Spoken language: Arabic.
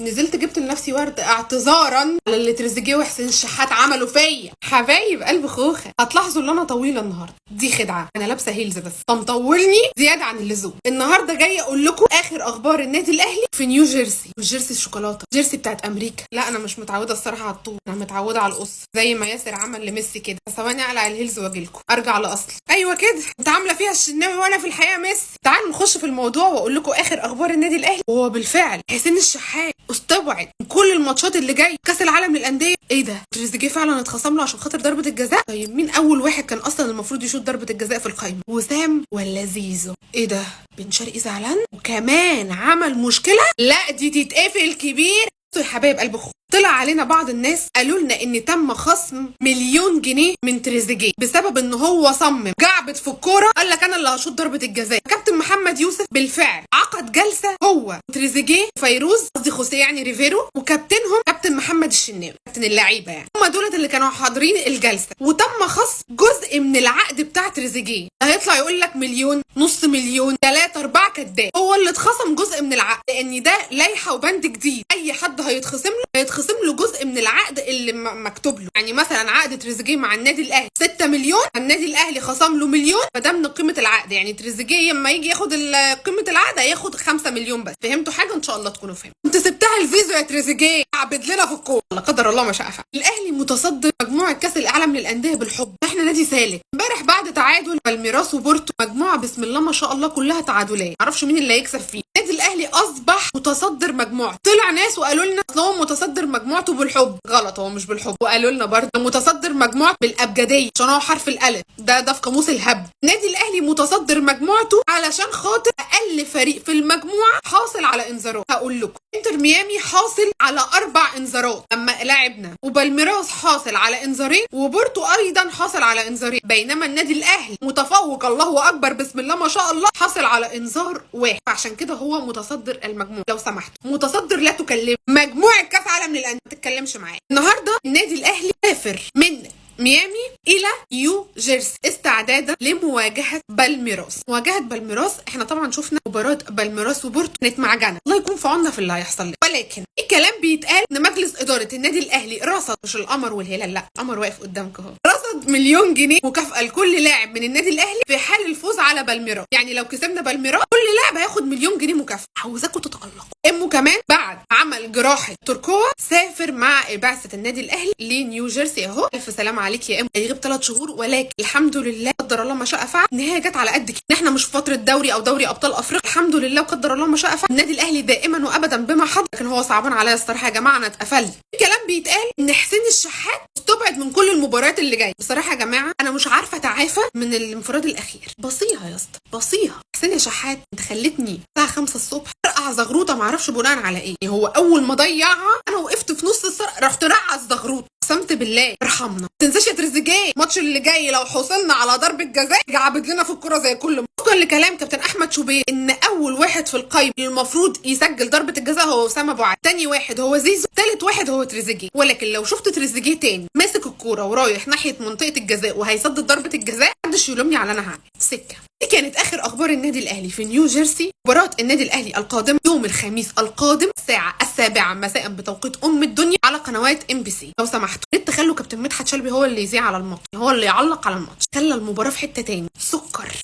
نزلت جبت لنفسي ورد اعتذارا على اللي تريزيجيه وحسين الشحات عملوا فيا. حبايب قلب خوخه، هتلاحظوا ان انا طويله النهارده، دي خدعه، انا لابسه هيلز بس فمطولني زياده عن اللزوم. النهارده جايه اقول لكم اخر اخبار النادي الاهلي في نيو جيرسي. مش جيرسي الشوكولاته، جيرسي بتاعت امريكا. لا انا مش متعوده الصراحه على الطول، انا متعوده على القص زي ما ياسر عمل لميسي كده. ثواني اقلع الهيلز واجي لكم، ارجع لاصلي. ايوه كده، انت عامله فيها الشناوي وانا في الحقيقه ميسي. تعالوا نخش في الموضوع واقول لكم اخر اخبار النادي الاهلي. وهو بالفعل حسين الشحات استبعد كل الماتشات اللي جاي كاس العالم للانديه. ايه ده، تريزيجيه فعلا اتخصم له عشان خاطر ضربه الجزاء؟ طيب مين اول واحد كان اصلا المفروض يشوط ضربه الجزاء في القايمه، وسام ولا زيزو؟ ايه ده، بن شرقي زعلان وكمان عمل مشكله؟ لا دي تتقفل كبير يا حبايب قلب اخوه. طلع علينا بعض الناس قالوا لنا ان تم خصم 1,000,000 جنيه من تريزيجيه بسبب ان هو صمم جعبت في الكوره، قال لك انا اللي هشوط ضربه الجزاء. كابتن محمد يوسف بالفعل عقد جلسه هو وتريزيجيه وفيروز، قصدي خوسيه يعني ريفيرو، وكابتنهم كابتن محمد الشناوي كابتن اللعيبه يعني، هم دولت اللي كانوا حاضرين الجلسه. وتم خصم جزء من العقد بتاع تريزيجيه. هيطلع يقول لك 1,000,000 نص مليون 3 4 كداب. هو اللي اتخصم جزء من العقد لان ده لائحه وبند جديد، اي حد هيتخصم له جزء من العقد اللي مكتوب له. يعني مثلا عقد تريزيجيه مع النادي الاهلي 6 مليون، النادي الاهلي خصم له مليون، فده من قيمه العقد. يعني تريزيجيه لما يجي ياخد قيمه العقد هياخد 5 مليون بس. فهمتوا حاجه؟ ان شاء الله تكونوا فهمتوا. انت سبتها الفيزو يا تريزيجيه، عبد لنا في الكوره، لا قدر الله ما شاء فعل. الاهلي متصدر مجموعه كاس العالم للانديه بالحب، احنا نادي سالك. امبارح بعد تعادل بالميراس وبورتو، مجموعه بسم الله ما شاء الله كلها تعادلات، معرفش مين اللي هيكسب فيه. النادي الاهلي اصبح متصدر مجموعه. طلع ناس وقالوا لنا اصل هو متصدر مجموعته بالحب. غلط، هو مش بالحب. وقالوا لنا برضه متصدر مجموعته بالابجديه عشان هو حرف الالف، ده في قاموس الهبد. النادي الاهلي متصدر مجموعته علشان خاطر اقل فريق في المجموعه حاصل على انذارات. هقول لكم، انتر ميامي حاصل على 4 انذارات اما لاعبنا، وبالميراس حاصل على انذارين، وبورتو ايضا حاصل على انذارين، بينما النادي الاهلي متفوق الله اكبر بسم الله ما شاء الله حاصل على انذار واحد. فعشان كده هو متصدر المجموعه. لو سمحتوا، متصدر لا تكلم مجموعه كاس عالم للانديه، ما تتكلمش معايا. النهارده النادي الاهلي سافر من ميامي الى نيو جيرسي استعدادا لمواجهه بالميراس. مواجهه بالميراس احنا طبعا شفنا مباراه بالميراس وبورتو كانت معجنه، الله يكون في عوننا في اللي هيحصل لنا. ولكن الكلام بيتقال ان مجلس اداره النادي الاهلي رصد، مش القمر والهلال، لا القمر واقف قدامك اهو، رصد 1,000,000 جنيه مكافاه لكل لاعب من النادي الاهلي في حال الفوز على بالميراس. يعني لو كسبنا بالميراس كل لاعب هياخد 1,000,000 جنيه مكافاه. عاوزاكم تتالقوا. امه كمان بعد عمل جراحه تركوة سافر مع بعثه النادي الاهلي لنيو جيرسي اهو. الف سلام عليك يا ام. هيغيب 3 شهور، ولكن الحمد لله قدر الله ما شاء فعل ان هي جت على قد كده. احنا مش في فتره دوري او دوري ابطال افريقيا، الحمد لله وقدر الله ما شاء فعل. النادي الاهلي دائما وابدا بما حضر، لكن هو صعبان عليا الصراحه يا جماعه، انا اتقفلت. الكلام بيتقال ان حسين الشحات استبعد من كل المباريات اللي جايه. بصراحه يا جماعه انا مش عارفه اتعافى من الانفراد الاخير. بصيها يا اسطى، بصيها. حسين يا شحات انت خلتني الساعه 5 الصبح ارقع زغروطه، ما اعرفش بناء على ايه. هو اول ما ضيعها انا وقفت في نص السرقه رحت رقع الزغروطه. قسمت بالله ارحمنا. ما تنساش يا تريزيجيه الماتش اللي جاي لو حصلنا على ضربه جزاء يعبد لنا في الكوره زي كل مره. وفقا لكلام كابتن احمد شوبير ان اول واحد في القايمه المفروض يسجل ضربه الجزاء هو اسامه ابو علي، تاني واحد هو زيزو، تالت واحد هو تريزيجيه. ولكن لو شفت تريزيجيه تاني ماسك الكوره ورايح ناحيه منطقه الجزاء وهيسدد ضربه الجزاء، محدش يلومني على انا هعمل سكه. دي كانت اخر اخبار النادي الاهلي في نيو جيرسي. مباراه النادي الاهلي القادمه يوم الخميس القادم الساعه 7 مساء بتوقيت الدنيا على قنوات MBC. لو سمحتوا تخلوا كابتن مدحت شلبي هو اللي يذيع على الماتش، هو اللي يعلق على الماتش. خلى المباراه في حته تاني. سكر.